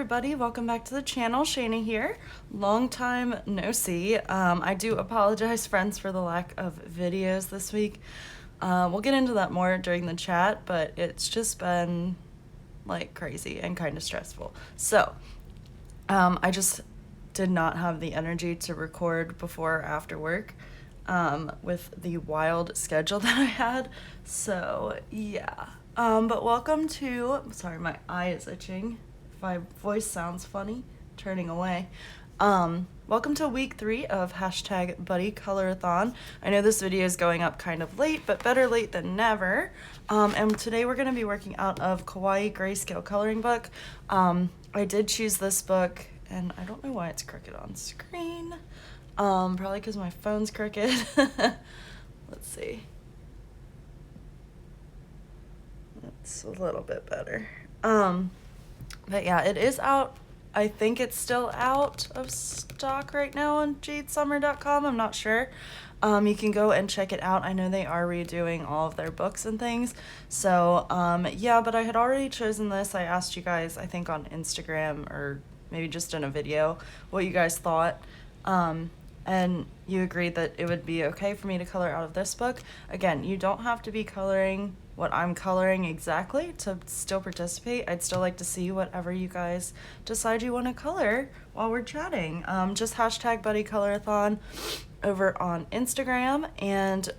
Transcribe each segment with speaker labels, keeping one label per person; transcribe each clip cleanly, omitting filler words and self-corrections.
Speaker 1: everybody, welcome back to the channel. Shayna here. Long time no see. I do apologize, friends, for the lack of videos this week. We'll get into that more during the chat, but it's just been like crazy and kind of stressful. So I just did not have the energy to record before or after work with the wild schedule that I had. So yeah. But welcome to, sorry, my eye is itching. If my voice sounds funny, turning away. Welcome to week 3 of hashtag Buddy Colorathon. I know this video is going up kind of late, but better late than never. And today we're going to be working out of Kawaii Grayscale coloring book. I did choose this book, and I don't know why it's crooked on screen. Probably because my phone's crooked. Let's see. It's a little bit better. But yeah, it is out. I think it's still out of stock right now on jadesummer.com. I'm not sure. You can go and check it out. I know they are redoing all of their books and things. So, yeah, but I had already chosen this. I asked you guys, I think on Instagram or maybe just in a video, what you guys thought. And you agreed that it would be okay for me to color out of this book. Again, you don't have to be coloring what I'm coloring exactly to still participate. I'd still like to see whatever you guys decide you want to color while we're chatting. Just hashtag Buddy Colorathon over on Instagram, and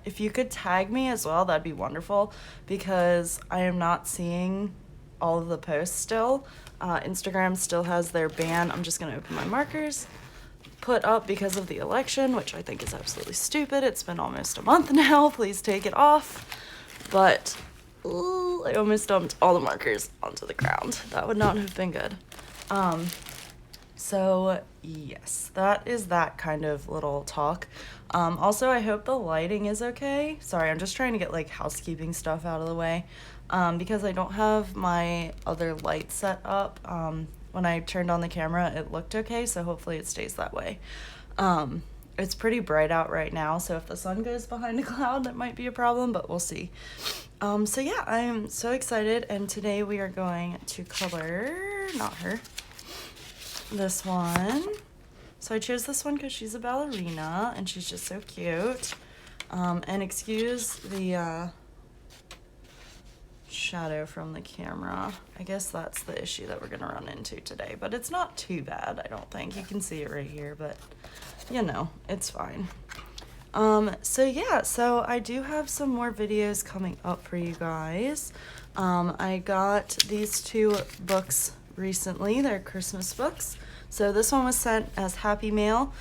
Speaker 1: if you could tag me as well, that'd be wonderful, because I am not seeing all of the posts still. Instagram still has their ban. I'm just gonna open my markers. Put up because of the election, which I think is absolutely stupid. It's been almost a month now. Please take it off. But I almost dumped all the markers onto the ground. That would not have been good. So yes, that is that kind of little talk. Also, I hope the lighting is okay. Sorry, I'm just trying to get like housekeeping stuff out of the way, because I don't have my other light set up. When I turned on the camera, it looked okay, so hopefully it stays that way. It's pretty bright out right now, so if the sun goes behind a cloud, that might be a problem, but we'll see. So yeah, I'm so excited, and today we are going to color, not her, this one. So I chose this one because she's a ballerina, and she's just so cute. And excuse the shadow from the camera. I guess that's the issue that we're gonna run into today, but it's not too bad, I don't think. You can see it right here, but you know, it's fine. So yeah, so I do have some more videos coming up for you guys. I got these 2 books recently. They're Christmas books. So this one was sent as Happy Mail.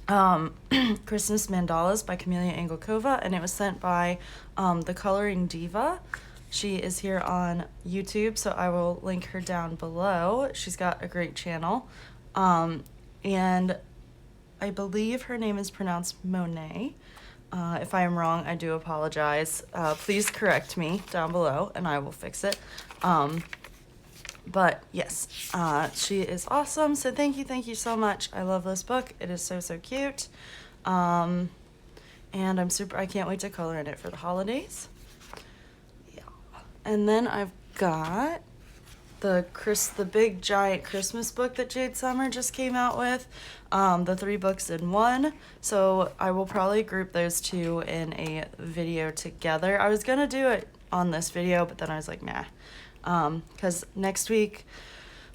Speaker 1: Christmas Mandalas by Camelia Angelkova, and it was sent by the Coloring Diva. She is here on YouTube, so I will link her down below. She's got a great channel. And I believe her name is pronounced Monet. If I am wrong, I do apologize. Please correct me down below, and I will fix it. But yes, she is awesome. So thank you so much. I love this book. It is so cute. And I can't wait to color in it for the holidays. Yeah. And then I've got the big giant Christmas book that Jade Summer just came out with. The 3 books in one. So I will probably group those 2 in a video together. I was gonna do it on this video, but then I was like, nah. Because next week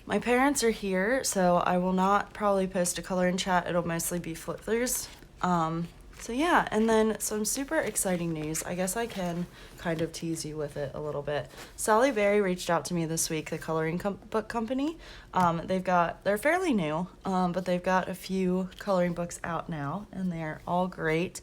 Speaker 1: my parents are here, so I will not probably post a color in chat. It'll mostly be flip throughs. So yeah, and then some super exciting news. I guess I can kind of tease you with it a little bit. Sally Berry reached out to me this week, the coloring book company. They're fairly new, but they've got a few coloring books out now, and they're all great,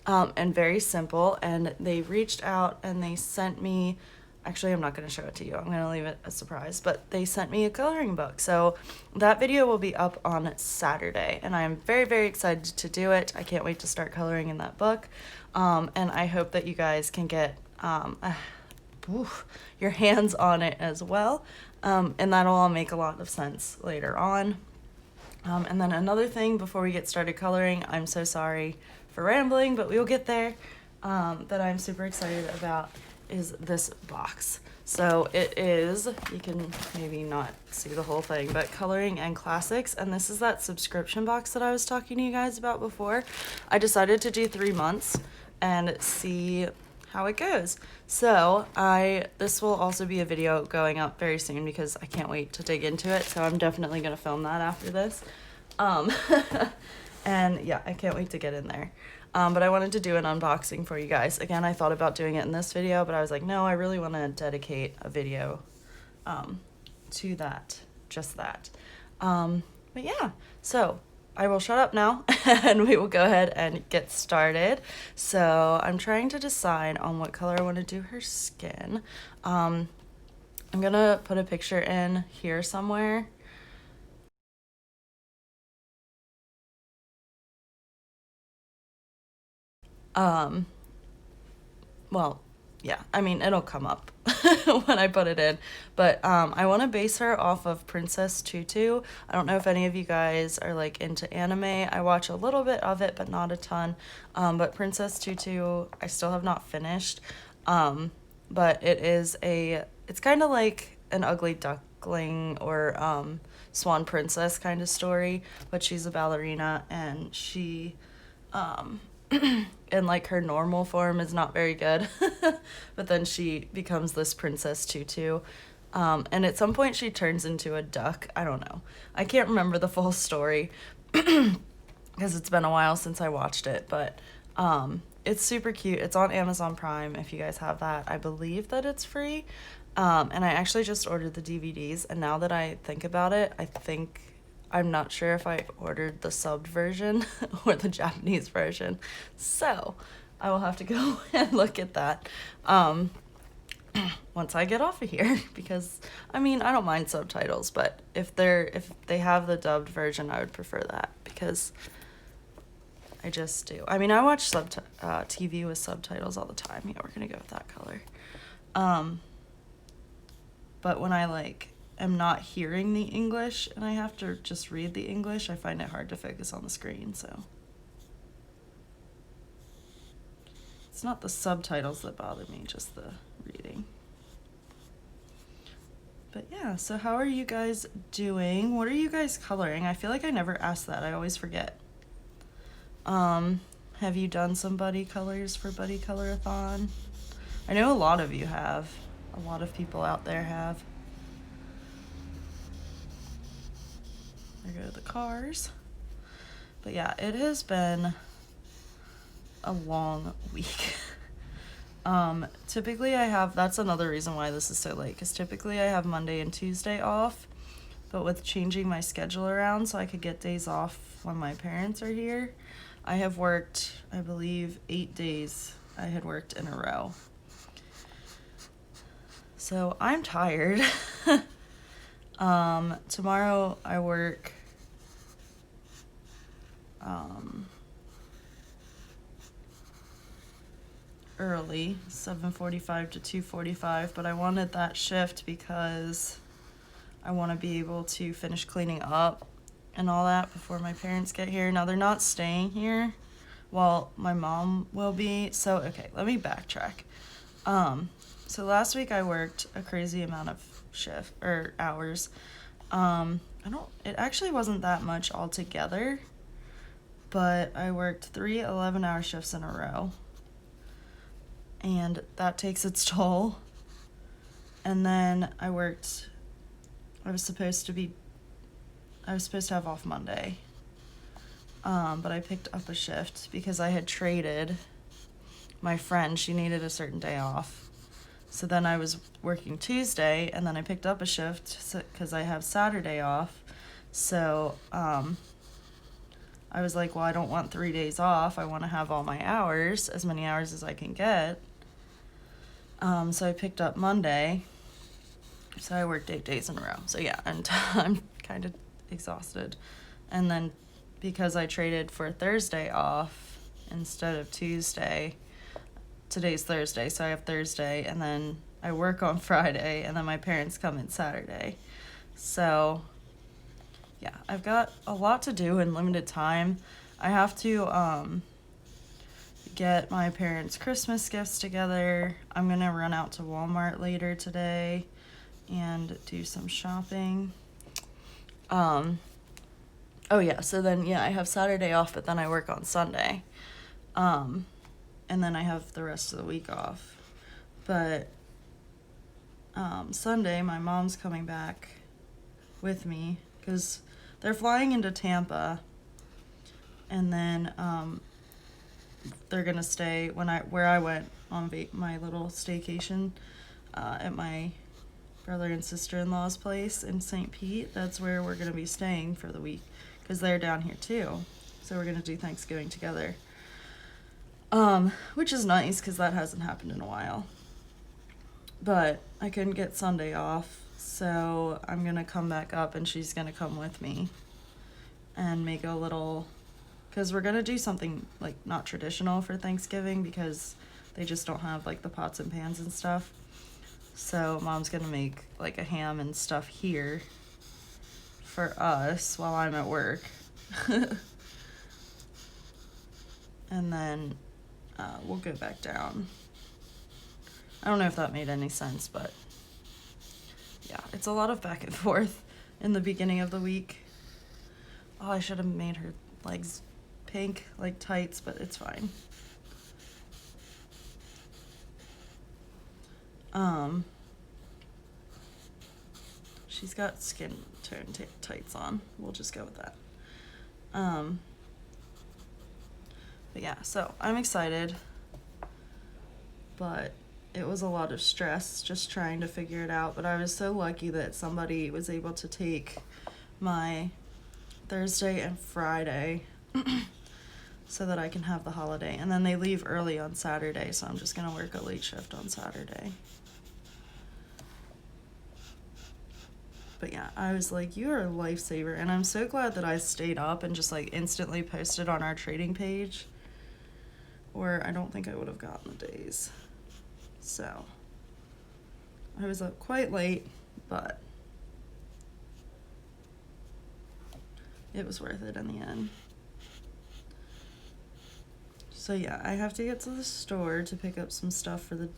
Speaker 1: and very simple. And they reached out and they sent me, actually, I'm not going to show it to you. I'm going to leave it a surprise. But they sent me a coloring book. So that video will be up on Saturday. And I am very excited to do it. I can't wait to start coloring in that book. And I hope that you guys can get your hands on it as well. And that'll all make a lot of sense later on. And then another thing before we get started coloring, I'm so sorry for rambling, but we will get there, that I'm super excited about is this box. So it is, you can maybe not see the whole thing, but Coloring and Classics. And this is that subscription box that I was talking to you guys about before. I decided to do 3 months and see how it goes. So this will also be a video going up very soon because I can't wait to dig into it. So I'm definitely going to film that after this. And yeah, I can't wait to get in there. But I wanted to do an unboxing for you guys. Again, I thought about doing it in this video, but I was like, no, I really want to dedicate a video to that, just that. But yeah, so I will shut up now and we will go ahead and get started. So I'm trying to decide on what color I want to do her skin. I'm gonna put a picture in here somewhere. Well, yeah, I mean, it'll come up when I put it in, but I want to base her off of Princess Tutu. I don't know if any of you guys are like into anime. I watch a little bit of it, but not a ton. But Princess Tutu, I still have not finished. But it's kind of like an Ugly Duckling or Swan Princess kind of story, but she's a ballerina and she and like her normal form is not very good. But then she becomes this Princess Tutu. And at some point she turns into a duck. I don't know. I can't remember the full story because it's been a while since I watched it, but it's super cute. It's on Amazon Prime if you guys have that. I believe that it's free. And I actually just ordered the DVDs, and now that I think about it, I'm not sure if I ordered the subbed version or the Japanese version. So I will have to go and look at that once I get off of here, because I mean, I don't mind subtitles, but if they have the dubbed version, I would prefer that because I just do. I mean, I watch TV with subtitles all the time. Yeah, we're gonna go with that color. But when I am not hearing the English and I have to just read the English, I find it hard to focus on the screen, so. It's not the subtitles that bother me, just the reading. But yeah, so how are you guys doing? What are you guys coloring? I feel like I never asked that. I always forget. Have you done some buddy colors for Buddy Colorathon? I know a lot of you have. A lot of people out there have. There go the cars. But yeah, it has been a long week. Typically that's another reason why this is so late, because typically I have Monday and Tuesday off, but with changing my schedule around so I could get days off when my parents are here, I have worked, I believe, 8 days I had worked in a row. So I'm tired. Tomorrow I work early, 7:45 to 2:45, but I wanted that shift because I want to be able to finish cleaning up and all that before my parents get here. Now they're not staying here. Well, my mom will be. So, okay, let me backtrack. So last week I worked a crazy amount of hours. It actually wasn't that much altogether, but I worked 3 11-hour shifts in a row, and that takes its toll. And then I was supposed to have off Monday, but I picked up a shift because I had traded my friend. She needed a certain day off. So then I was working Tuesday, and then I picked up a shift because I have Saturday off. So I was like, well, I don't want 3 days off. I want to have all my hours, as many hours as I can get. So I picked up Monday. So I worked 8 days in a row. So yeah, I'm kind of exhausted. And then because I traded for Thursday off instead of Tuesday, today's Thursday, so I have Thursday, and then I work on Friday, and then my parents come in Saturday. So yeah, I've got a lot to do in limited time. I have to get my parents' Christmas gifts together. I'm gonna run out to Walmart later today and do some shopping. Oh yeah, so then yeah, I have Saturday off, but then I work on Sunday. And then I have the rest of the week off. But Sunday, my mom's coming back with me because they're flying into Tampa, and then they're gonna stay where I went on my little staycation at my brother and sister-in-law's place in St. Pete. That's where we're gonna be staying for the week because they're down here too. So we're gonna do Thanksgiving together, which is nice because that hasn't happened in a while. But I couldn't get Sunday off, so I'm gonna come back up and she's gonna come with me and make a little, because we're gonna do something like not traditional for Thanksgiving because they just don't have like the pots and pans and stuff. So mom's gonna make like a ham and stuff here for us while I'm at work. And then we'll go back down. I don't know if that made any sense, but yeah, it's a lot of back and forth in the beginning of the week. Oh, I should have made her legs pink like tights, but it's fine. She's got skin tone tights on. We'll just go with that. But yeah, so I'm excited, but it was a lot of stress just trying to figure it out. But I was so lucky that somebody was able to take my Thursday and Friday so that I can have the holiday. And then they leave early on Saturday, so I'm just gonna work a late shift on Saturday. But yeah, I was like, you are a lifesaver. And I'm so glad that I stayed up and just like instantly posted on our trading page, or I don't think I would have gotten the days. So I was up quite late, but it was worth it in the end. So yeah, I have to get to the store to pick up some stuff for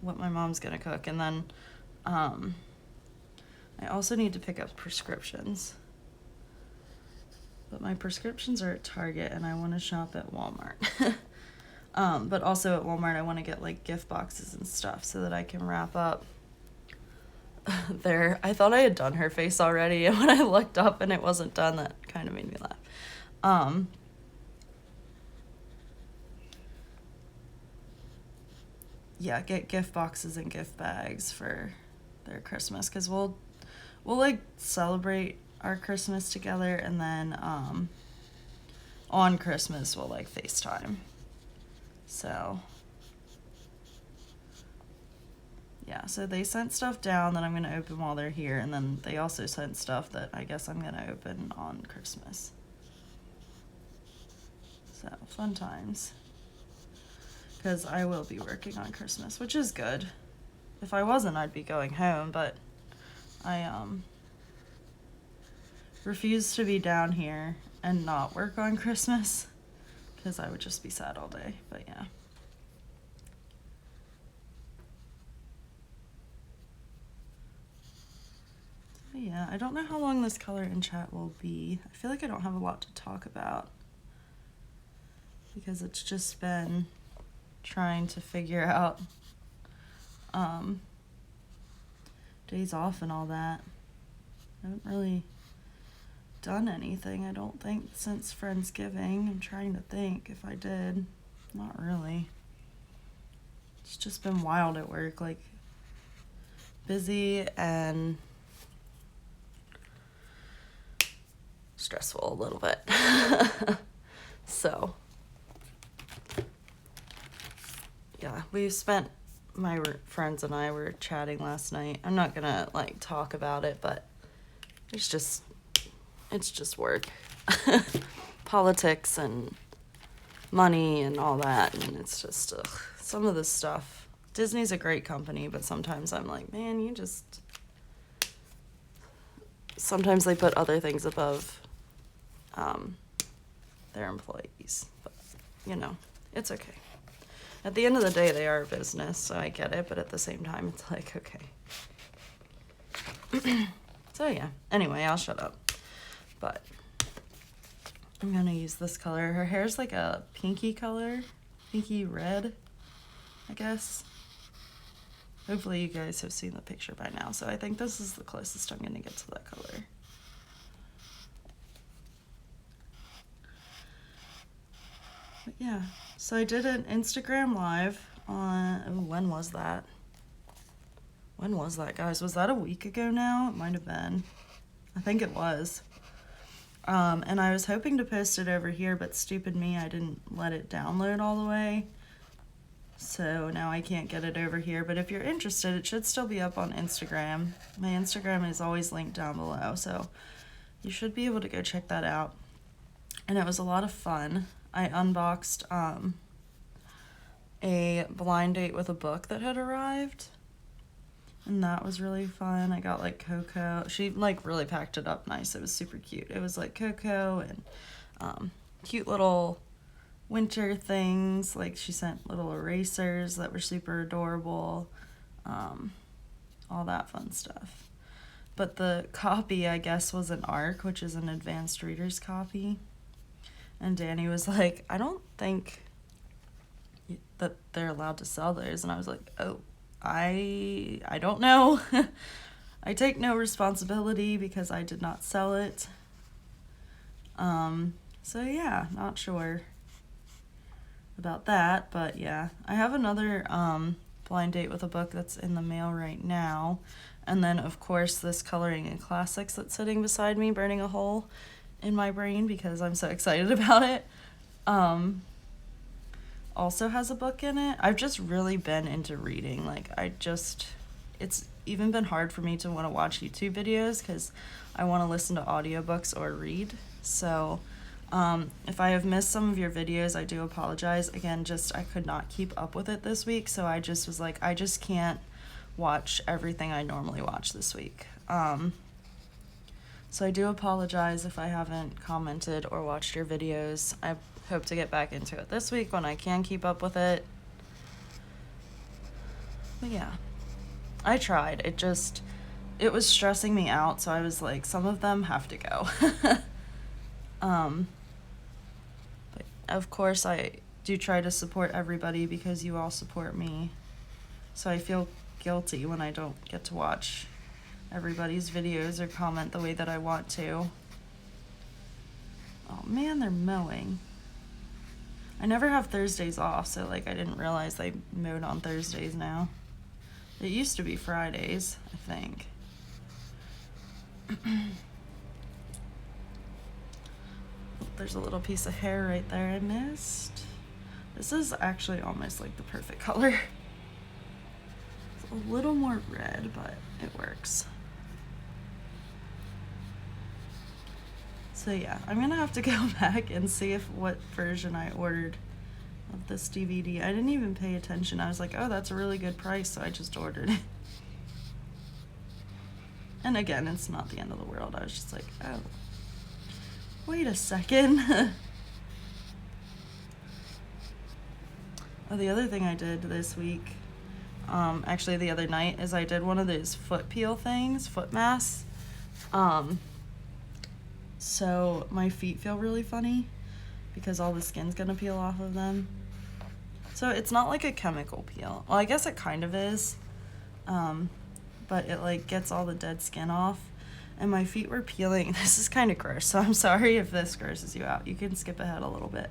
Speaker 1: what my mom's gonna cook, and then I also need to pick up prescriptions. But my prescriptions are at Target and I want to shop at Walmart. But also at Walmart I want to get like gift boxes and stuff so that I can wrap up there. I thought I had done her face already, and when I looked up and it wasn't done, that kind of made me laugh. Yeah, get gift boxes and gift bags for their Christmas, because we'll like celebrate our Christmas together, and then on Christmas we'll like FaceTime. So yeah, so they sent stuff down that I'm gonna open while they're here, and then they also sent stuff that I guess I'm gonna open on Christmas. So fun times, because I will be working on Christmas, which is good. If I wasn't, I'd be going home, but I refuse to be down here and not work on Christmas, because I would just be sad all day. But yeah. So yeah, I don't know how long this color and chat will be. I feel like I don't have a lot to talk about, because it's just been trying to figure out days off and all that. I haven't really done anything, I don't think, since Friendsgiving. I'm trying to think if I did. Not really. It's just been wild at work, like busy and stressful a little bit. So yeah, we've spent, my friends and I were chatting last night. I'm not gonna like talk about it, but it's just work. Politics and money and all that, and it's just some of this stuff. Disney's a great company, but sometimes I'm like, man, sometimes they put other things above their employees. But you know, It's okay. At the end of the day, they are a business, so I get it, but at the same time, it's like, okay. So yeah, anyway, I'll shut up. But I'm gonna use this color. Her hair's like a pinky color, pinky red, I guess. Hopefully you guys have seen the picture by now, so I think this is the closest I'm gonna get to that color. But yeah, so I did an Instagram live on, oh, when was that? When was that, guys? Was that a week ago now? It might have been. I think it was. And I was hoping to post it over here, but stupid me, I didn't let it download all the way. So now I can't get it over here. But if you're interested, it should still be up on Instagram. My Instagram is always linked down below, so you should be able to go check that out. And it was a lot of fun. I unboxed a blind date with a book that had arrived. And that was really fun. I got like cocoa. She like really packed it up nice. It was super cute. It was like cocoa and cute little winter things. Like she sent little erasers that were super adorable. All that fun stuff. But the copy, I guess, was an ARC, which is an advanced reader's copy. And Danny was like, I don't think that they're allowed to sell those. And I was like, oh. I don't know. I take no responsibility because I did not sell it. So yeah, not sure about that, but yeah. I have another blind date with a book that's in the mail right now. And then of course this Coloring in Classics that's sitting beside me, burning a hole in my brain because I'm so excited about it. Also has a book in it. I've just really been into reading. Like it's even been hard for me to want to watch YouTube videos because I want to listen to audiobooks or read. So if I have missed some of your videos, I do apologize. Again, I could not keep up with it this week, so I just was like, I just can't watch everything I normally watch this week. So I do apologize if I haven't commented or watched your videos. I hope to get back into it this week when I can keep up with it. But yeah, I tried. It was stressing me out, so I was like, some of them have to go. But of course I do try to support everybody because you all support me. So I feel guilty when I don't get to watch everybody's videos or comment the way that I want to. Oh man, they're mowing. I never have Thursdays off, so like I didn't realize they mowed on Thursdays now. It used to be Fridays, I think. There's a little piece of hair right there I missed. This is actually almost like the perfect color. It's a little more red, but it works. So yeah, I'm gonna have to go back and see what version I ordered of this DVD. I didn't even pay attention. I was like, oh, that's a really good price, so I just ordered it. And again, it's not the end of the world. I was just like, oh, wait a second. Oh, the other thing I did this week, actually the other night, is I did one of those foot peel things, foot masks. So my feet feel really funny because all the skin's gonna peel off of them. So it's not like a chemical peel. Well, I guess it kind of is, but it like gets all the dead skin off. And my feet were peeling. This is kind of gross, so I'm sorry if this grosses you out. You can skip ahead a little bit.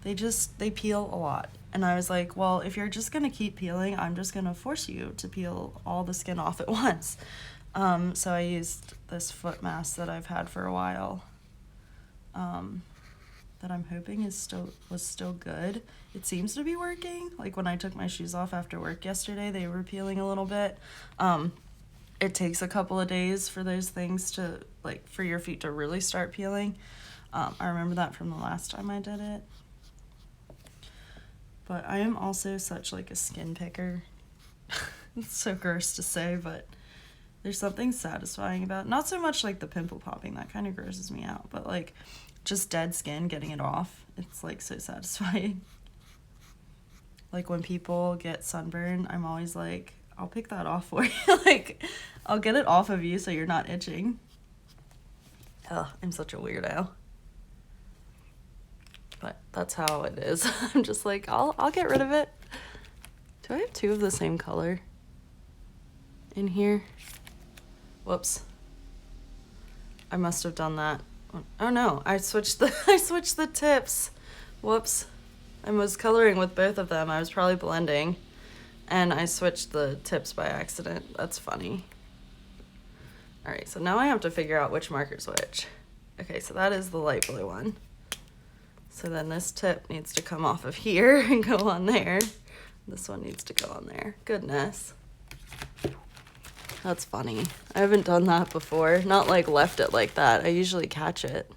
Speaker 1: They peel a lot. And I was like, well, if you're just gonna keep peeling, I'm just gonna force you to peel all the skin off at once. So I used this foot mask that I've had for a while, that I'm hoping was still good. It seems to be working. Like when I took my shoes off after work yesterday, they were peeling a little bit. It takes a couple of days for those things for your feet to really start peeling. I remember that from the last time I did it. But I am also such like a skin picker. It's so gross to say, but There's something satisfying about, not so much like the pimple popping, that kind of grosses me out, but like just dead skin, getting it off. It's like so satisfying. Like when people get sunburn, I'm always like, I'll pick that off for you. Like, I'll get it off of you so you're not itching. Ugh, I'm such a weirdo. But that's how it is. I'm just like, I'll get rid of it. Do I have two of the same color in here? Whoops. I must have done that. Oh no, I switched the tips. Whoops. I was coloring with both of them. I was probably blending and I switched the tips by accident. That's funny. All right, so now I have to figure out which marker's which. Okay, so that is the light blue one. So then this tip needs to come off of here and go on there. This one needs to go on there. Goodness. That's funny. I haven't done that before. Not like left it like that. I usually catch it.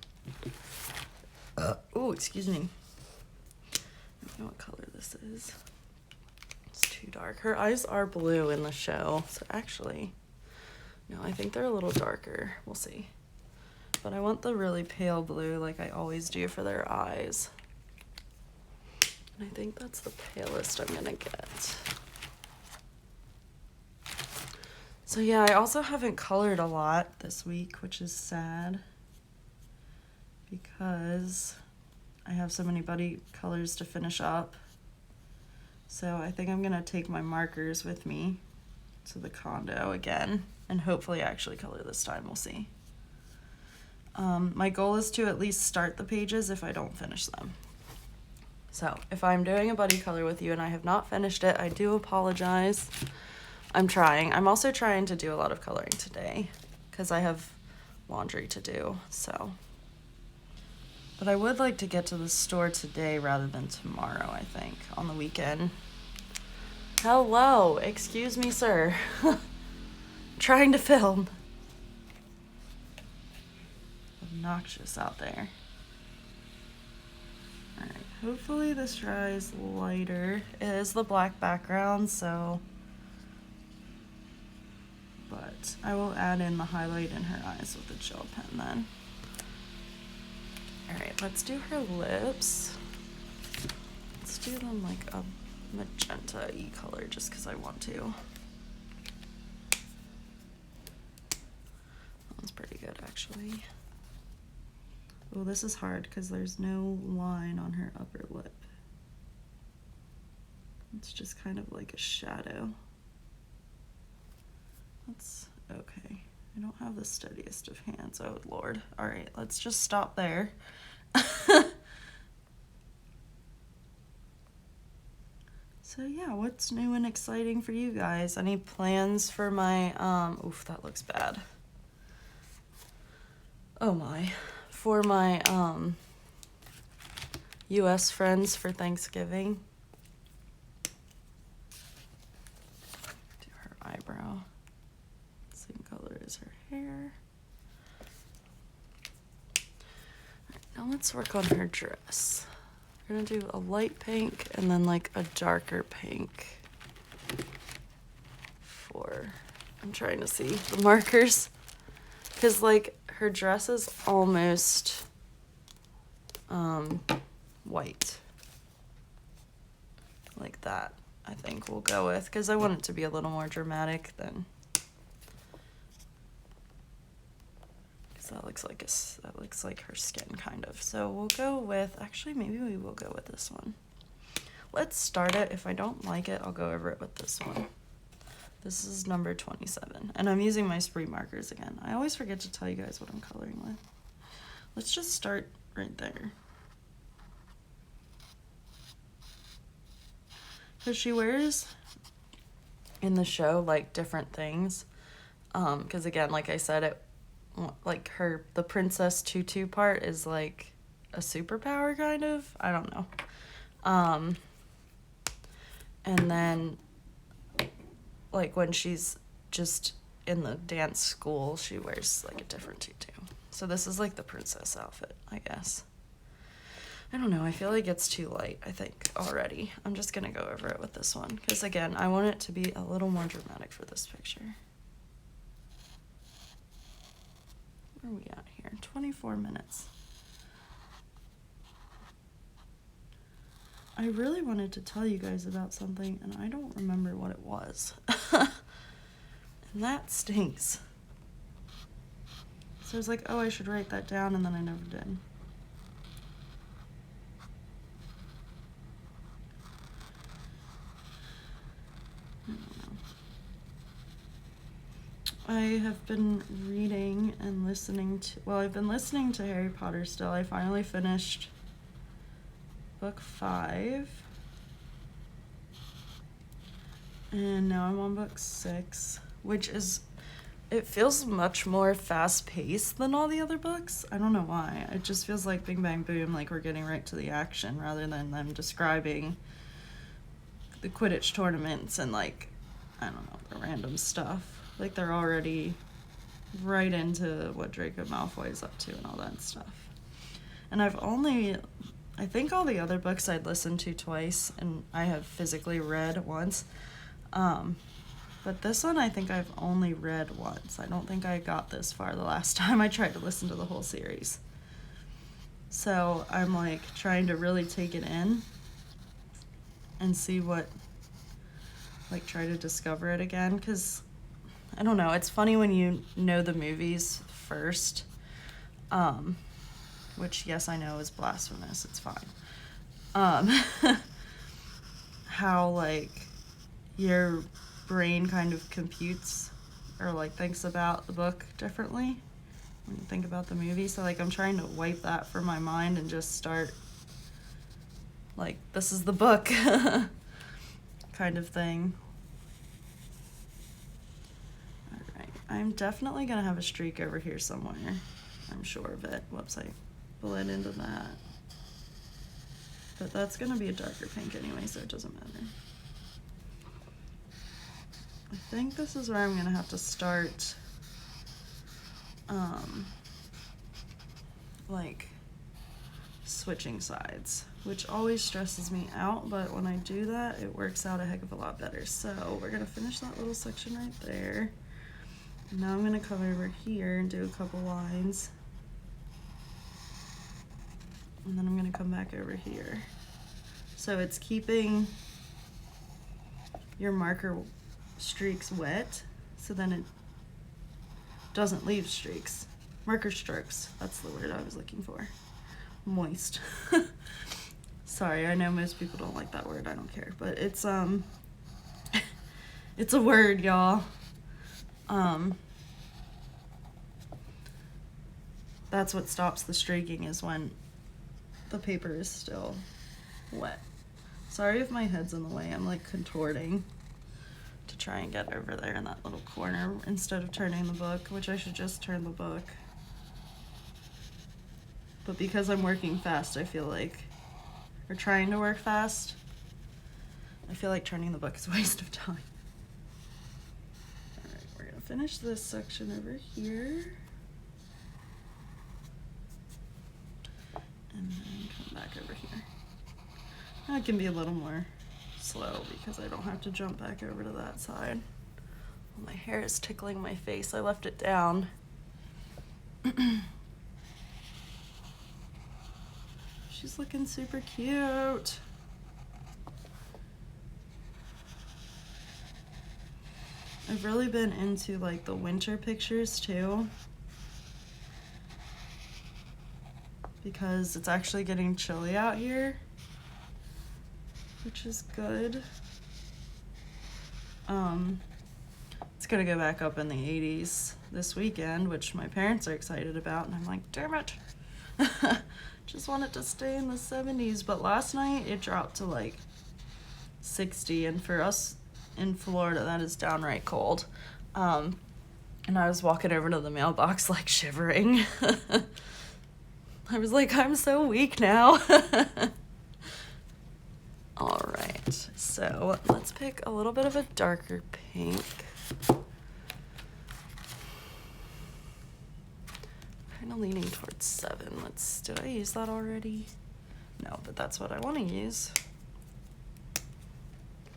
Speaker 1: Oh, excuse me. I don't know what color this is. It's too dark. Her eyes are blue in the show. So actually, no, I think they're a little darker. We'll see. But I want the really pale blue like I always do for their eyes. And I think that's the palest I'm gonna get. So yeah, I also haven't colored a lot this week, which is sad because I have so many buddy colors to finish up. So I think I'm gonna take my markers with me to the condo again and hopefully actually color this time. We'll see. My goal is to at least start the pages if I don't finish them. So if I'm doing a buddy color with you and I have not finished it, I do apologize. I'm trying. I'm also trying to do a lot of coloring today because I have laundry to do, so. But I would like to get to the store today rather than tomorrow, I think, on the weekend. Hello, excuse me, sir. Trying to film. Obnoxious out there. All right, hopefully this dries lighter. It is the black background, so. But I will add in the highlight in her eyes with the gel pen then. All right, let's do her lips. Let's do them like a magenta-y color just because I want to. That one's pretty good, actually. Oh, this is hard because there's no line on her upper lip. It's just kind of like a shadow. That's okay. I don't have the steadiest of hands, oh Lord. All right, let's just stop there. So yeah, what's new and exciting for you guys? Any plans for my, oof, that looks bad. Oh my. For my, US friends for Thanksgiving. Do her eyebrow. Same color as her hair. All right, now let's work on her dress. We're gonna do a light pink and then like a darker pink for, I'm trying to see the markers. Cause like her dress is almost white. Like that, I think we'll go with, cause I want it to be a little more dramatic than, cause that looks like her skin kind of. So we'll go with, actually maybe we will go with this one. Let's start it. If I don't like it, I'll go over it with this one. This is number 27, and I'm using my spree markers again. I always forget to tell you guys what I'm coloring with. Let's just start right there. Because she wears, in the show, like, different things. Because again, like I said, it, like, the princess tutu part is, like, a superpower, kind of. I don't know. And then, like, when she's just in the dance school, she wears, like, a different tutu. So this is, like, the princess outfit, I guess. I don't know. I feel like it's too light, I think, already. I'm just going to go over it with this one. Because, again, I want it to be a little more dramatic for this picture. Where are we at here? 24 minutes. I really wanted to tell you guys about something, and I don't remember what it was. And that stinks. So I was like, oh, I should write that down, and then I never did. I don't know. I have been reading and listening to, well, I've been listening to Harry Potter still. I finally finished book 5. And now I'm on book 6, which is, it feels much more fast-paced than all the other books. I don't know why. It just feels like Bing Bang Boom, like we're getting right to the action rather than them describing the Quidditch tournaments and, like, I don't know, the random stuff. Like, they're already right into what Draco Malfoy is up to and all that stuff. And I think all the other books I'd listened to twice, and I have physically read once. But this one I think I've only read once. I don't think I got this far the last time I tried to listen to the whole series. So I'm like trying to really take it in and see what, like try to discover it again, because I don't know, it's funny when you know the movies first, which yes, I know is blasphemous, it's fine. How like your brain kind of computes or like thinks about the book differently when you think about the movie. So like I'm trying to wipe that from my mind and just start like, this is the book kind of thing. Alright, I'm definitely gonna have a streak over here somewhere. I'm sure of it. Whoops, I bled into that. But that's gonna be a darker pink anyway, so it doesn't matter. I think this is where I'm gonna have to start, like, switching sides, which always stresses me out, but when I do that, it works out a heck of a lot better. So we're gonna finish that little section right there. And now I'm gonna come over here and do a couple lines. And then I'm gonna come back over here. So it's keeping your marker streaks wet, so then it doesn't leave streaks. Marker strokes, that's the word I was looking for. Moist. Sorry, I know most people don't like that word, I don't care, but it's it's a word, y'all. That's what stops the streaking, is when the paper is still wet. Sorry if my head's in the way, I'm like contorting to try and get over there in that little corner instead of turning the book, which I should just turn the book. But because I'm working fast, I feel like, or trying to work fast, I feel like turning the book is a waste of time. Alright, we're gonna finish this section over here. And then come back over here. Now it can be a little more slow because I don't have to jump back over to that side. My hair is tickling my face. I left it down. She's looking super cute. I've really been into like the winter pictures too, because it's actually getting chilly out here, which is good. It's gonna go back up in the 80s this weekend, which my parents are excited about, and I'm like, damn it. Just want it to stay in the 70s, but last night it dropped to like 60, and for us in Florida, that is downright cold. And I was walking over to the mailbox like shivering. I was like, I'm so weak now. All right, so let's pick a little bit of a darker pink. Kind of leaning towards 7. Did I use that already? No, but that's what I want to use.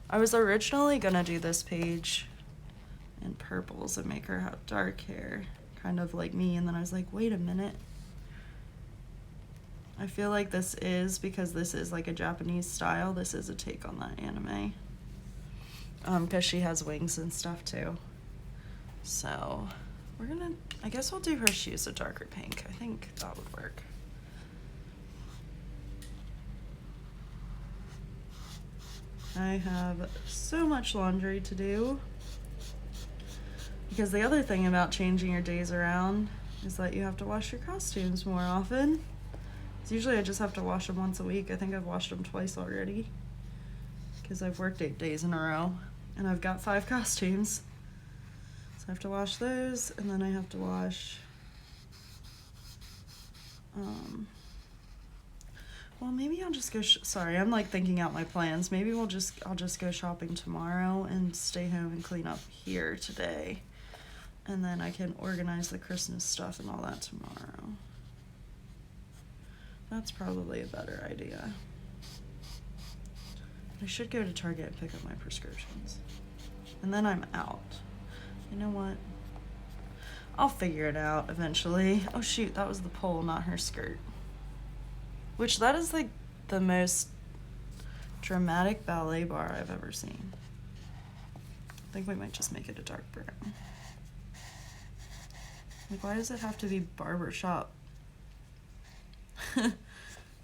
Speaker 1: I was originally gonna do this page in purples and make her have dark hair, kind of like me, and then I was like, wait a minute. I feel like this is, because this is like a Japanese style, this is a take on that anime. Because she has wings and stuff too. So we're gonna, I guess we'll do her shoes a darker pink. I think that would work. I have so much laundry to do. Because the other thing about changing your days around is that you have to wash your costumes more often. So usually I just have to wash them once a week. I think I've washed them twice already. Because I've worked 8 days in a row. And I've got 5 costumes. So I have to wash those, and then I have to wash, well, maybe I'll just go, sorry, I'm like thinking out my plans. Maybe I'll just go shopping tomorrow and stay home and clean up here today. And then I can organize the Christmas stuff and all that tomorrow. That's probably a better idea. I should go to Target and pick up my prescriptions. And then I'm out. You know what? I'll figure it out eventually. Oh shoot, that was the pole, not her skirt. Which, that is like the most dramatic ballet bar I've ever seen. I think we might just make it a dark brown. Like, why does it have to be barbershop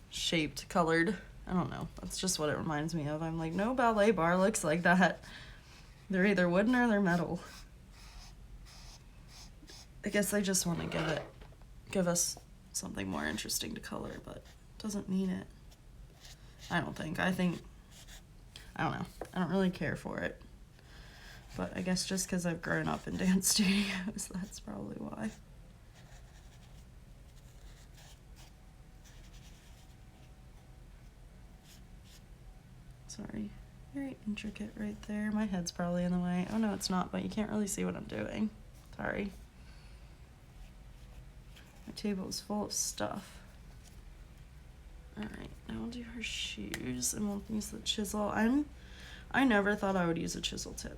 Speaker 1: shaped, colored? I don't know. That's just what it reminds me of. I'm like, no ballet bar looks like that. They're either wooden or they're metal. I guess they just want to give us something more interesting to color, but it doesn't mean it. I don't think. I don't know. I don't really care for it. But I guess just because I've grown up in dance studios, that's probably why. Sorry. Very intricate right there. My head's probably in the way. Oh no, it's not, but you can't really see what I'm doing. Sorry. My table is full of stuff. Alright, now we'll do her shoes, and we'll use the chisel. I never thought I would use a chisel tip.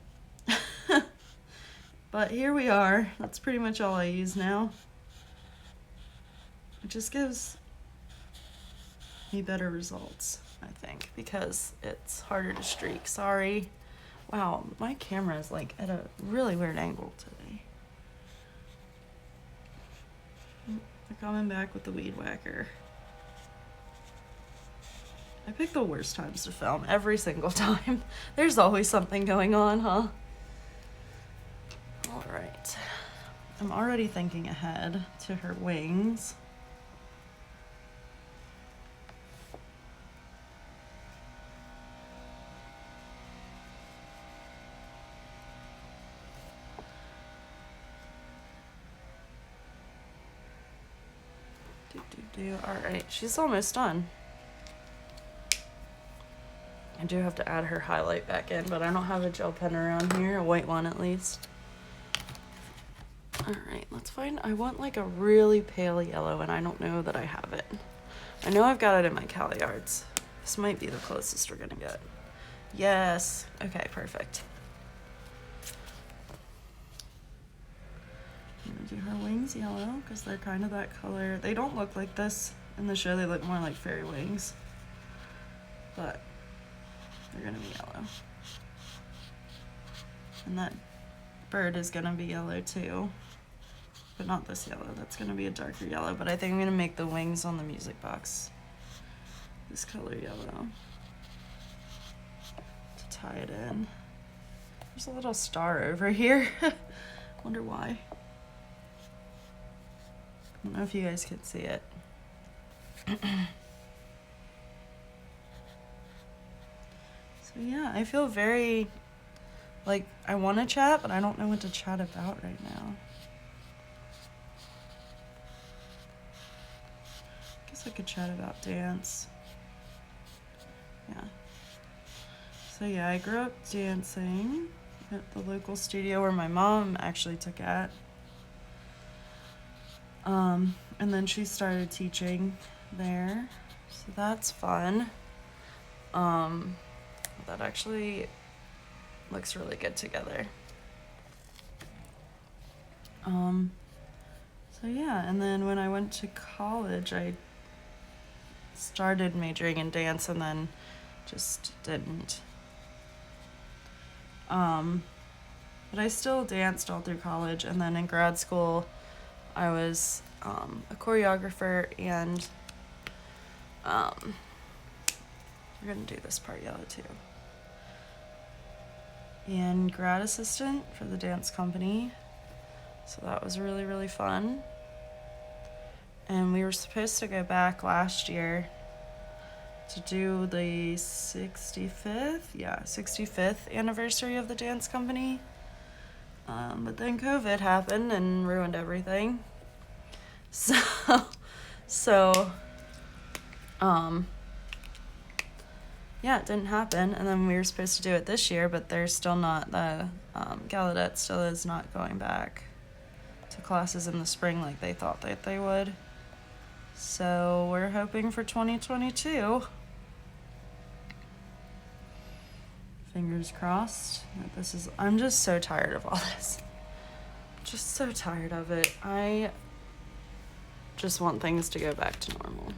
Speaker 1: But here we are. That's pretty much all I use now. It just gives me better results, I think, because it's harder to streak. Sorry. Wow, my camera is like at a really weird angle today. They're coming back with the weed whacker. I pick the worst times to film every single time. There's always something going on, huh? All right. I'm already thinking ahead to her wings. All right, she's almost done. I do have to add her highlight back in, but I don't have a gel pen around here, a white one at least. All right, let's find, I want like a really pale yellow, and I don't know that I have it. I know I've got it in my Cali Arts. This might be the closest we're gonna get. Yes, okay, perfect. I'm gonna do her wings yellow, because they're kind of that color. They don't look like this in the show, they look more like fairy wings. But they're gonna be yellow. And that bird is gonna be yellow too. But not this yellow, that's gonna be a darker yellow. But I think I'm gonna make the wings on the music box this color yellow to tie it in. There's a little star over here. Wonder why. I don't know if you guys can see it. So yeah, I feel very, like, I want to chat, but I don't know what to chat about right now. I guess I could chat about dance. Yeah. So yeah, I grew up dancing at the local studio where my mom actually took at. And then she started teaching there, so that's fun. That actually looks really good together. So yeah, and then when I went to college, I started majoring in dance and then just didn't. But I still danced all through college, and then in grad school, I was a choreographer and we're gonna do this part yellow too. And grad assistant for the dance company. So that was really, really fun. And we were supposed to go back last year to do the 65th anniversary of the dance company. But then COVID happened and ruined everything. So, yeah, it didn't happen. And then we were supposed to do it this year, but they're still not, the Gallaudet still is not going back to classes in the spring like they thought that they would. So we're hoping for 2022. Fingers crossed that this is, I'm just so tired of all this. Just so tired of it. I just want things to go back to normal,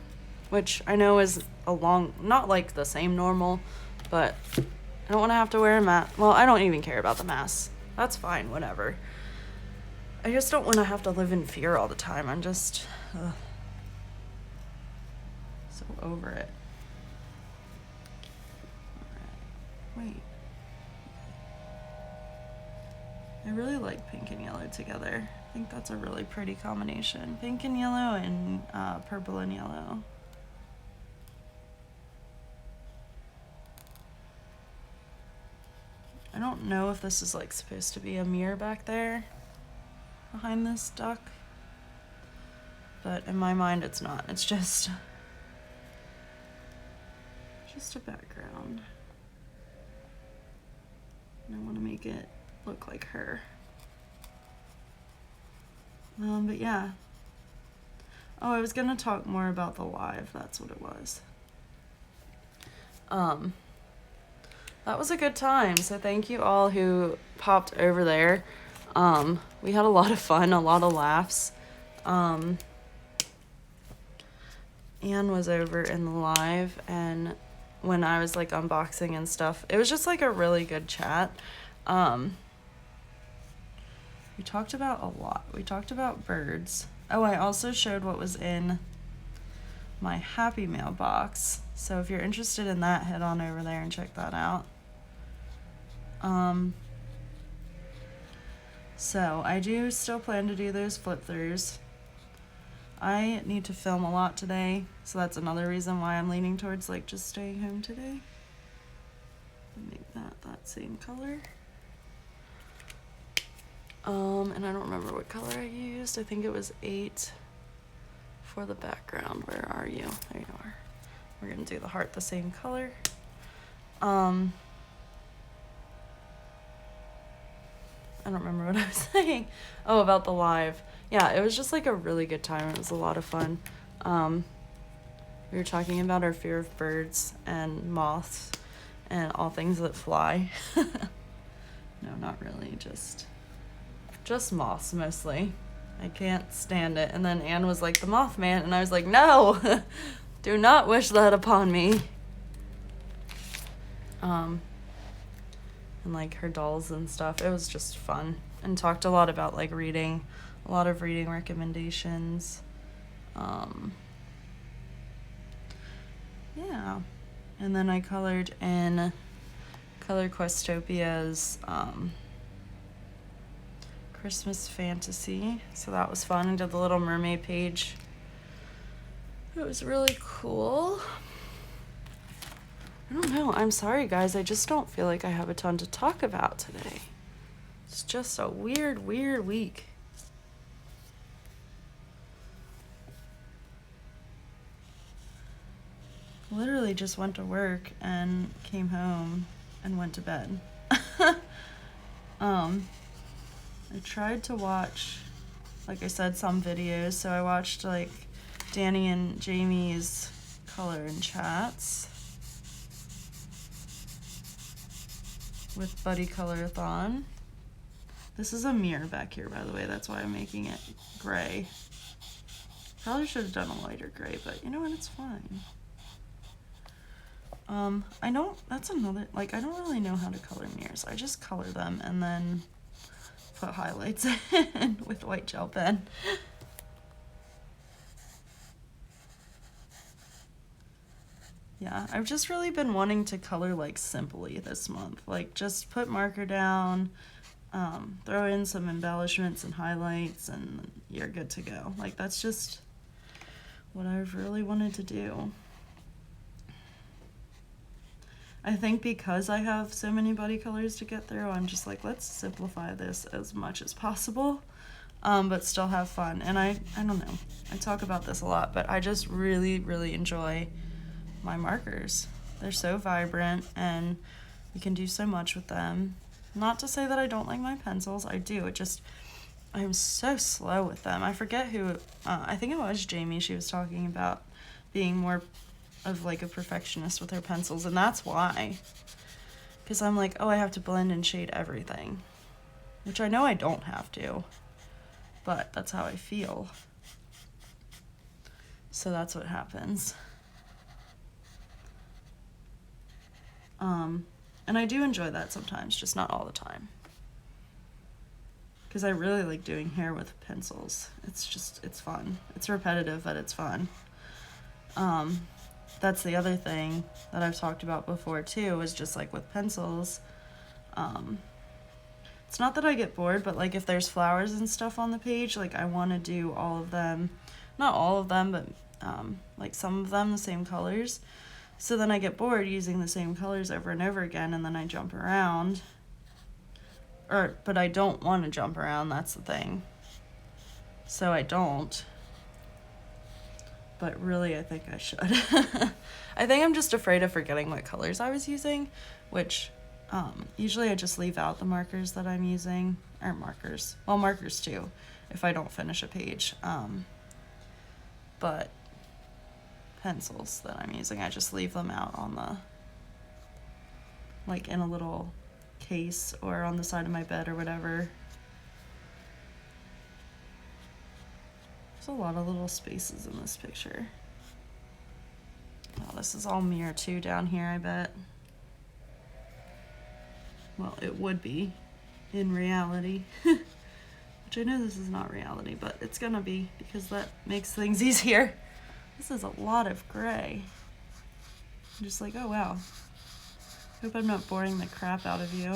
Speaker 1: which I know is not like the same normal, but I don't want to have to wear a mask. Well, I don't even care about the mask. That's fine, whatever. I just don't want to have to live in fear all the time. I'm just so over it. Alright. Wait. I really like pink and yellow together. I think that's a really pretty combination. Pink and yellow and purple and yellow. I don't know if this is like supposed to be a mirror back there behind this duck, but in my mind it's not. It's just a background. And I want to make it look like her. But yeah. Oh, I was gonna talk more about the live. That's what it was. That was a good time. So thank you all who popped over there. We had a lot of fun, a lot of laughs. Anne was over in the live, and when I was like unboxing and stuff, it was just like a really good chat. We talked about a lot. We talked about birds. Oh, I also showed what was in my Happy Mail box. So if you're interested in that, head on over there and check that out. So I do still plan to do those flip throughs. I need to film a lot today, so that's another reason why I'm leaning towards like just staying home today. Make that same color. And I don't remember what color I used. I think it was 8 for the background. Where are you? There you are. We're gonna do the heart the same color. I don't remember what I was saying. Oh, about the live. Yeah, it was just like a really good time. It was a lot of fun. We were talking about our fear of birds and moths and all things that fly. No, not really, just moths mostly. I can't stand it. And then Anne was like, the Mothman, and I was like, no, do not wish that upon me. And like her dolls and stuff. It was just fun, and talked a lot about like reading, a lot of reading recommendations. Yeah, and then I colored in Color Questopia's Christmas Fantasy, so that was fun. I did the Little Mermaid page. It was really cool. I don't know. I'm sorry, guys. I just don't feel like I have a ton to talk about today. It's just a weird week. Literally just went to work and came home and went to bed. I tried to watch, like I said, some videos. So I watched like Danny and Jamie's color and chats with Buddy Colorathon. This is a mirror back here, by the way. That's why I'm making it gray. Probably should have done a lighter gray, but you know what, it's fine. I don't, that's another, like, I don't really know how to color mirrors. I just color them and then put highlights in with white gel pen. Yeah, I've just really been wanting to color like simply this month. Like just put marker down, throw in some embellishments and highlights, and you're good to go. Like that's just what I've really wanted to do. I think because I have so many body colors to get through, I'm just like, let's simplify this as much as possible, but still have fun. And I don't know, I talk about this a lot, but I just really, really enjoy my markers. They're so vibrant and you can do so much with them. Not to say that I don't like my pencils, I do. It just, I'm so slow with them. I forget who, I think it was Jamie, she was talking about being more of like a perfectionist with her pencils, and that's why. Because I'm like, oh, I have to blend and shade everything. Which I know I don't have to, but that's how I feel. So that's what happens. And I do enjoy that sometimes, just not all the time. Because I really like doing hair with pencils. It's fun. It's repetitive, but it's fun. That's the other thing that I've talked about before too, is just like with pencils. It's not that I get bored, but like if there's flowers and stuff on the page, like I want to do all of them, not all of them, but like some of them the same colors. So then I get bored using the same colors over and over again, and then I jump around. But I don't want to jump around, that's the thing. So I don't. But really, I think I should. I think I'm just afraid of forgetting what colors I was using, which usually I just leave out the markers that I'm using, or markers. Well, markers too, if I don't finish a page. But pencils that I'm using, I just leave them out on the, like in a little case or on the side of my bed or whatever. There's a lot of little spaces in this picture. Oh, this is all mirror too down here, I bet. Well, it would be in reality. Which I know this is not reality, but it's gonna be because that makes things easier. This is a lot of gray. I'm just like, oh wow. Hope I'm not boring the crap out of you.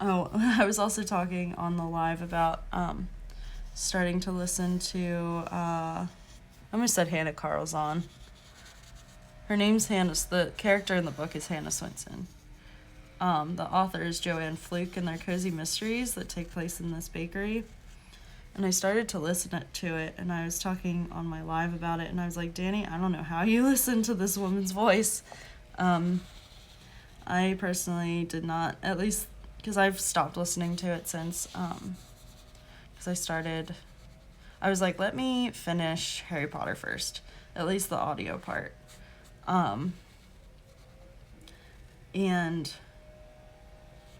Speaker 1: Oh, I was also talking on the live about starting to listen to, I almost said Hannah Carlzon. Her name's Hannah, the character in the book is Hannah Swinson. The author is Joanne Fluke, and they're cozy mysteries that take place in this bakery. And I started to listen to it, and I was talking on my live about it, and I was like, Danny, I don't know how you listen to this woman's voice. I personally did not, at least because I've stopped listening to it since, because I was like, let me finish Harry Potter first, at least the audio part. And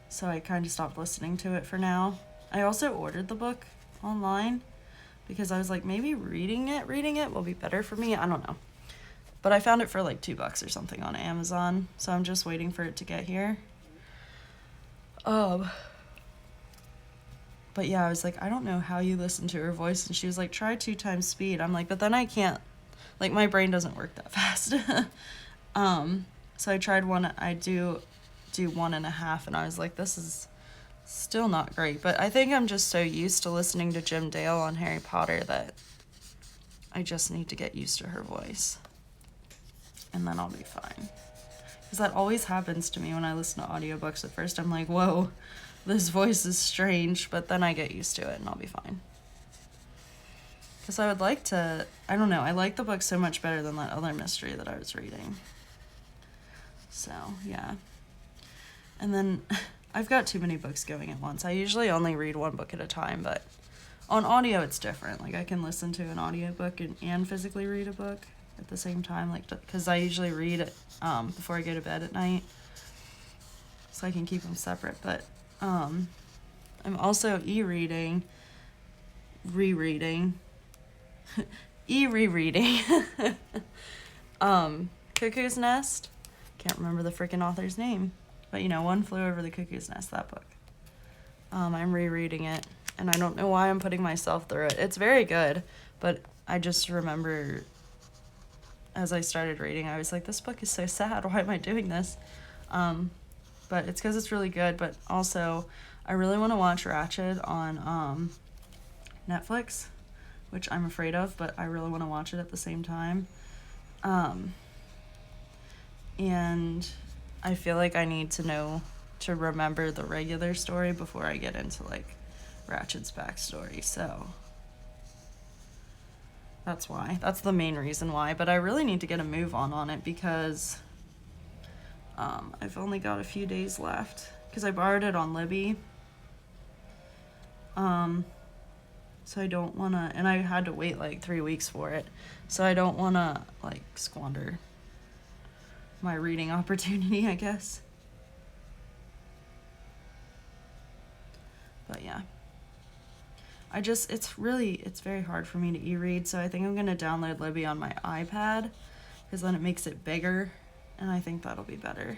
Speaker 1: so I kind of stopped listening to it for now. I also ordered the book online because I was like, maybe reading it will be better for me. I don't know. But I found it for like $2 or something on Amazon, so I'm just waiting for it to get here. But yeah, I was like, I don't know how you listen to her voice, and she was like, try 2 times speed. I'm like, but then I can't, like my brain doesn't work that fast. So I tried one, I do 1.5, and I was like, this is still not great. But I think I'm just so used to listening to Jim Dale on Harry Potter that I just need to get used to her voice, and then I'll be fine. Because that always happens to me when I listen to audiobooks. At first I'm like, whoa, this voice is strange, but then I get used to it and I'll be fine. Because I would like to, I don't know, I like the book so much better than that other mystery that I was reading. So, yeah. And then I've got too many books going at once. I usually only read one book at a time, but on audio it's different. Like I can listen to an audiobook and physically read a book at the same time, like, because I usually read it before I go to bed at night, so I can keep them separate. But I'm also rereading Cuckoo's Nest. Can't remember the freaking author's name, but One Flew Over the Cuckoo's Nest, that book. I'm rereading it, and I don't know why I'm putting myself through it. It's very good, but I just remember as I started reading, I was like, this book is so sad. Why am I doing this? But it's because it's really good, but also I really want to watch Ratched on Netflix, which I'm afraid of, but I really want to watch it at the same time. And I feel like I need to remember the regular story before I get into like Ratched's backstory, so that's why. That's the main reason why, but I really need to get a move on it because I've only got a few days left because I borrowed it on Libby. So I don't want to, and I had to wait like 3 weeks for it, so I don't want to like squander my reading opportunity, I guess. But yeah, it's very hard for me to e-read, so I think I'm going to download Libby on my iPad because then it makes it bigger, and I think that'll be better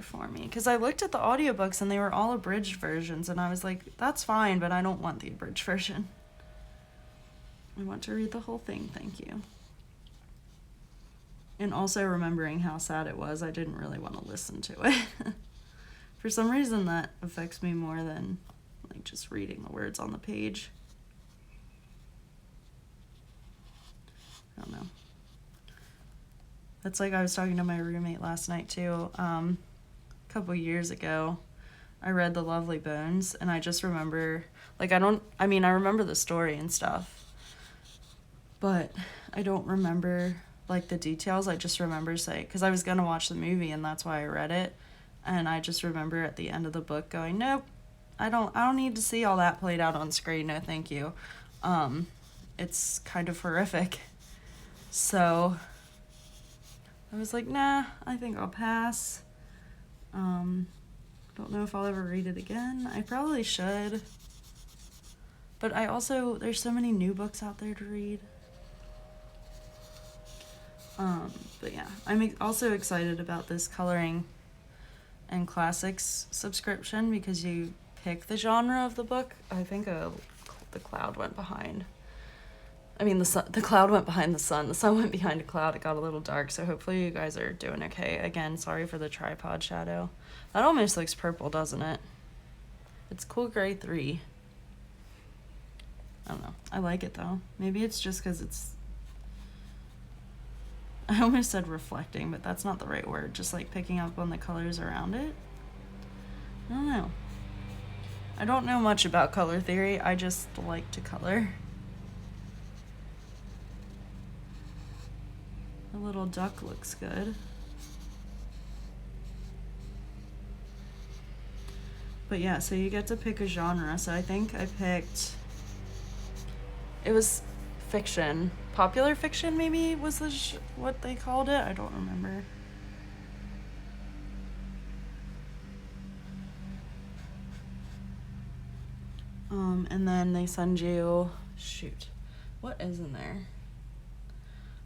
Speaker 1: for me. Because I looked at the audiobooks and they were all abridged versions, and I was like, that's fine, but I don't want the abridged version. I want to read the whole thing, thank you. And also remembering how sad it was, I didn't really want to listen to it. For some reason that affects me more than like just reading the words on the page. I don't know. That's like I was talking to my roommate last night too. A couple years ago, I read The Lovely Bones, and I just remember, like, I remember the story and stuff, but I don't remember like the details. I just remember because I was gonna watch the movie, and that's why I read it, and I just remember at the end of the book going, nope, I don't need to see all that played out on screen. No, thank you. It's kind of horrific. So I was like, nah, I think I'll pass. Don't know if I'll ever read it again. I probably should. But there's so many new books out there to read. But yeah, I'm also excited about this Coloring and Classics subscription because you pick the genre of the book. I think the cloud went behind. The cloud went behind the sun. The sun went behind a cloud. It got a little dark, so hopefully you guys are doing okay. Again, sorry for the tripod shadow. That almost looks purple, doesn't it? It's cool gray 3. I don't know. I like it, though. Maybe it's just because it's... I almost said reflecting, but that's not the right word. Just, like, picking up on the colors around it. I don't know. I don't know much about color theory. I just like to color. The little duck looks good. But yeah, so you get to pick a genre. So I think I picked... It was fiction. Popular fiction, maybe, was what they called it? I don't remember. And then they send you... Shoot. What is in there?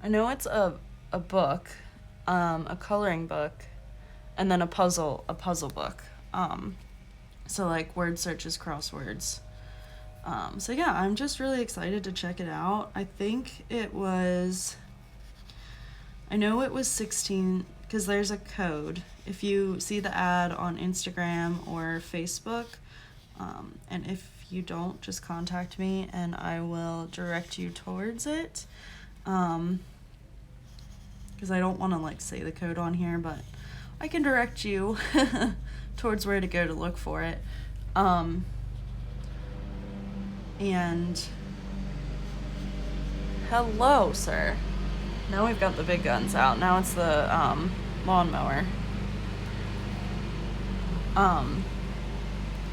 Speaker 1: I know it's a book, a coloring book, and then a puzzle book. So like word searches, crosswords. So yeah, I'm just really excited to check it out. I know it was 16 because there's a code. If you see the ad on Instagram or Facebook, and if you don't, just contact me and I will direct you towards it. Because I don't want to like say the code on here, but I can direct you towards where to go to look for it. And hello, sir. Now we've got the big guns out. Now it's the lawnmower.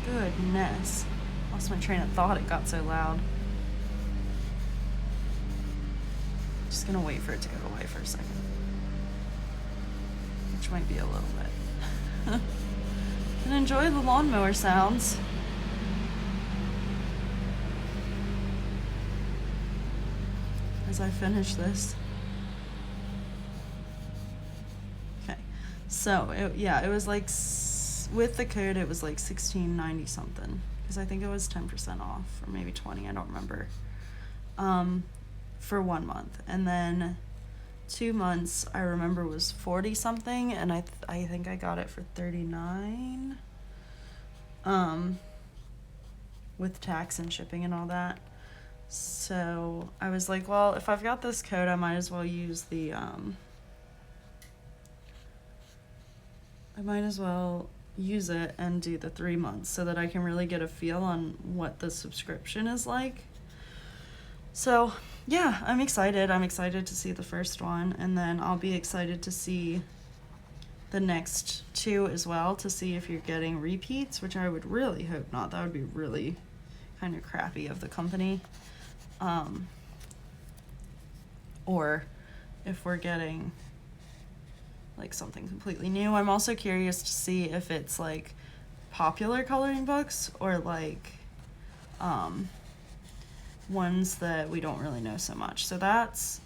Speaker 1: Goodness. Lost my train of thought. It got so loud. Just gonna wait for it to go away for a second. Which might be a little bit. and enjoy the lawnmower sounds. As I finish this. Okay, so it was like with the code it was like $16.90 something, because I think it was 10% off, or maybe 20, I don't remember, for 1 month. And then 2 months I remember was 40 something, and I think I got it for 39, with tax and shipping and all that. So I was like, well, if I've got this code, I might as well use the it and do the 3 months, so that I can really get a feel on what the subscription is like. So yeah, I'm excited. I'm excited to see the first one, and then I'll be excited to see the next 2 as well, to see if you're getting repeats, which I would really hope not. That would be really kind of crappy of the company. Or if we're getting like something completely new. I'm also curious to see if it's like popular coloring books, or like ones that we don't really know so much. So that's,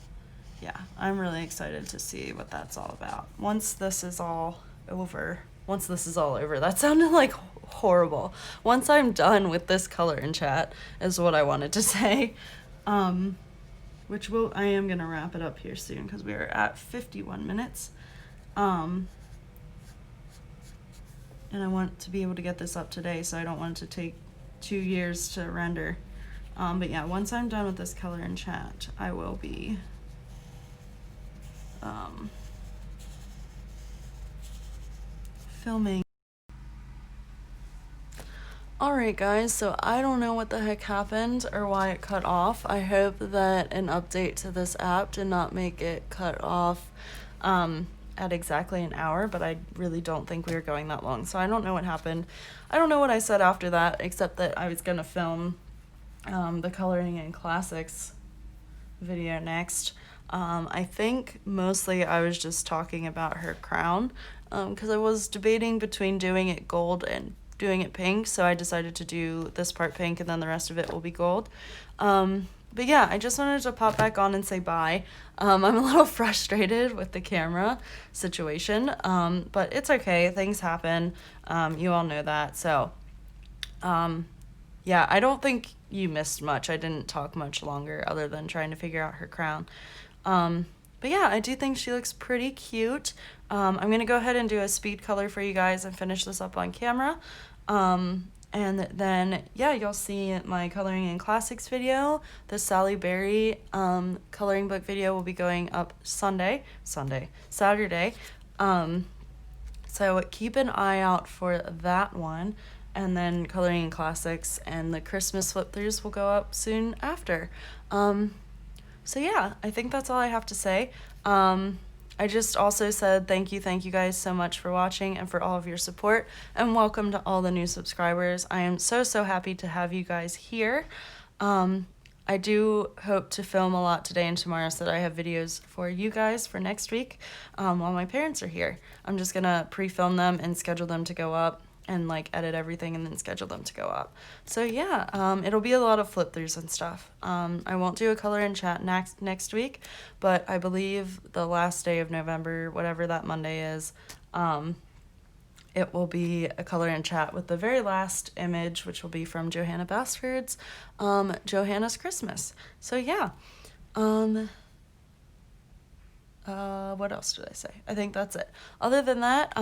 Speaker 1: yeah, I'm really excited to see what that's all about. Once this is all over, that sounded like horrible. Once I'm done with this color and chat is what I wanted to say. I am gonna wrap it up here soon, because we are at 51 minutes. And I want to be able to get this up today, so I don't want it to take 2 years to render. But yeah, once I'm done with this color and chat, I will be filming. Alright guys, so I don't know what the heck happened or why it cut off. I hope that an update to this app did not make it cut off at exactly an hour, but I really don't think we were going that long, so I don't know what happened. I don't know what I said after that, except that I was gonna film the Coloring in Classics video next. I think mostly I was just talking about her crown, because I was debating between doing it gold and doing it pink, so I decided to do this part pink and then the rest of it will be gold. But yeah, I just wanted to pop back on and say bye. I'm a little frustrated with the camera situation, but it's okay, things happen. You all know that, so yeah, I don't think you missed much. I didn't talk much longer other than trying to figure out her crown. But yeah, I do think she looks pretty cute. I'm going to go ahead and do a speed color for you guys and finish this up on camera. And then, yeah, you'll see my Coloring in Classics video. The Sally Berry coloring book video will be going up Saturday. So keep an eye out for that one. And then Coloring in Classics and the Christmas flip-throughs will go up soon after. So yeah, I think that's all I have to say. I just also said thank you guys so much for watching and for all of your support, and welcome to all the new subscribers. I am so happy to have you guys here. I do hope to film a lot today and tomorrow so that I have videos for you guys for next week while my parents are here. I'm just gonna pre-film them and schedule them to go up, and like edit everything and then schedule them to go up. So yeah, it'll be a lot of flip throughs and stuff. I won't do a color and chat next week, but I believe the last day of November, whatever that Monday is, it will be a color and chat with the very last image, which will be from Johanna Basford's Johanna's Christmas. So yeah, what else did I say? I think that's it. Other than that,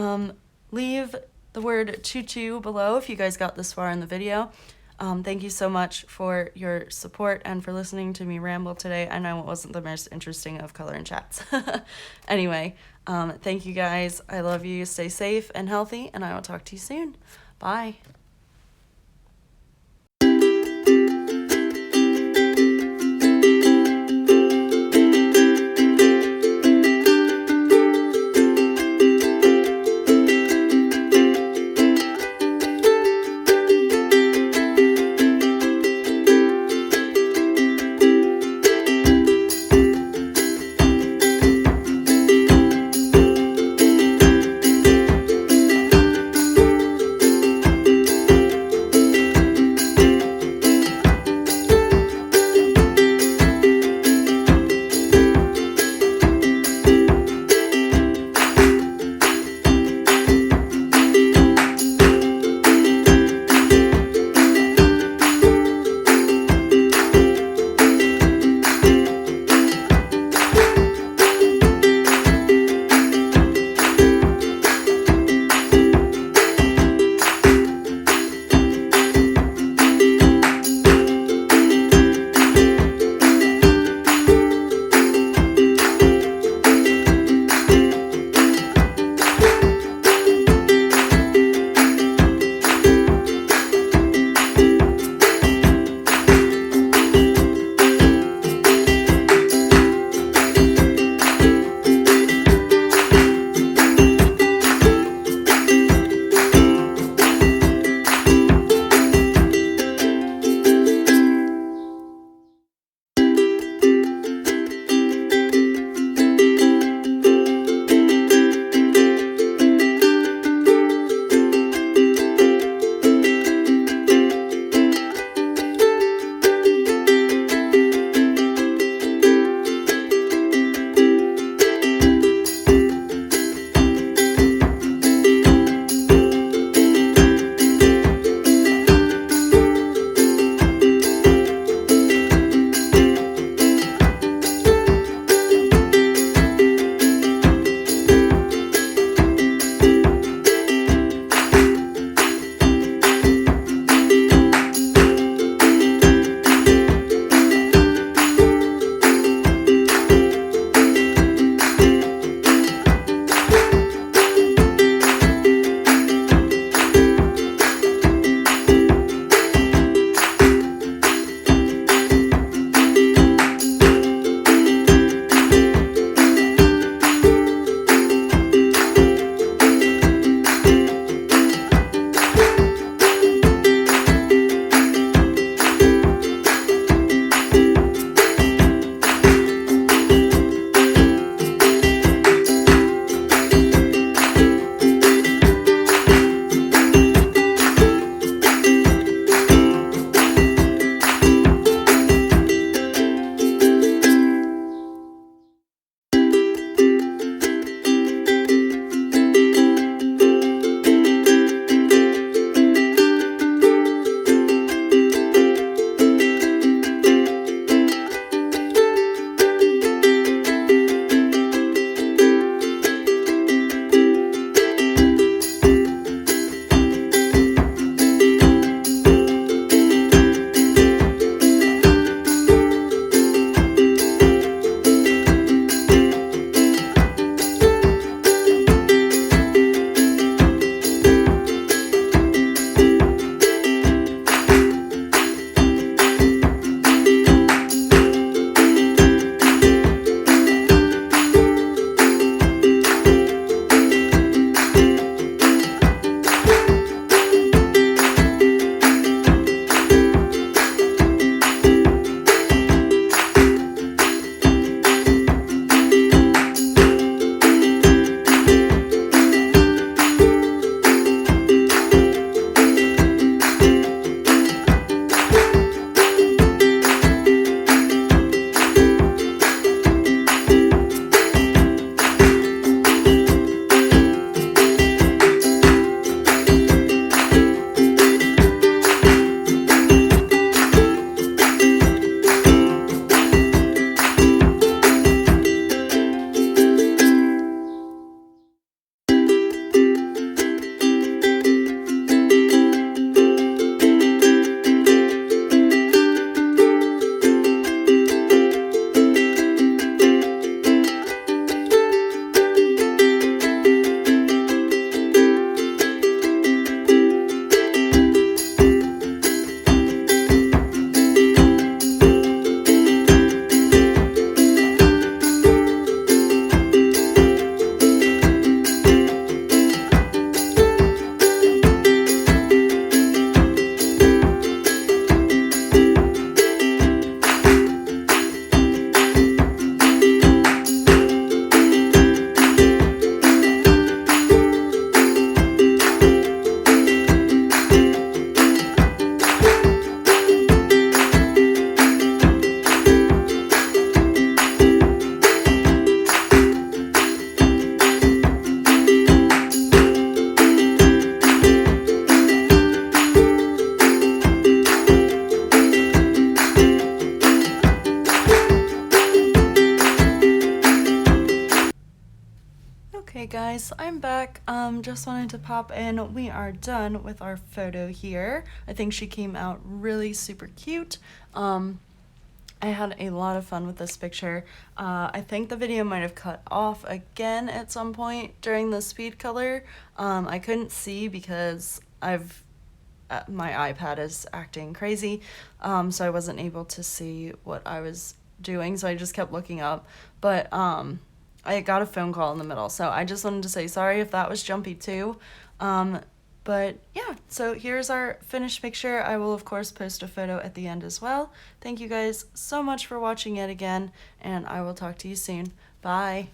Speaker 1: leave the word choo-choo below if you guys got this far in the video. Thank you so much for your support and for listening to me ramble today. I know it wasn't the most interesting of color and chats. Anyway, thank you guys. I love you. Stay safe and healthy, and I will talk to you soon. Bye. guys, I'm back. Just wanted to pop in. We are done with our photo here. I think she came out really super cute. I had a lot of fun with this picture. I think the video might have cut off again at some point during the speed color. I couldn't see because my iPad is acting crazy, so I wasn't able to see what I was doing, so I just kept looking up. But I got a phone call in the middle, so I just wanted to say sorry if that was jumpy too. But yeah, so here's our finished picture. I will of course post a photo at the end as well. Thank you guys so much for watching yet again, and I will talk to you soon. Bye.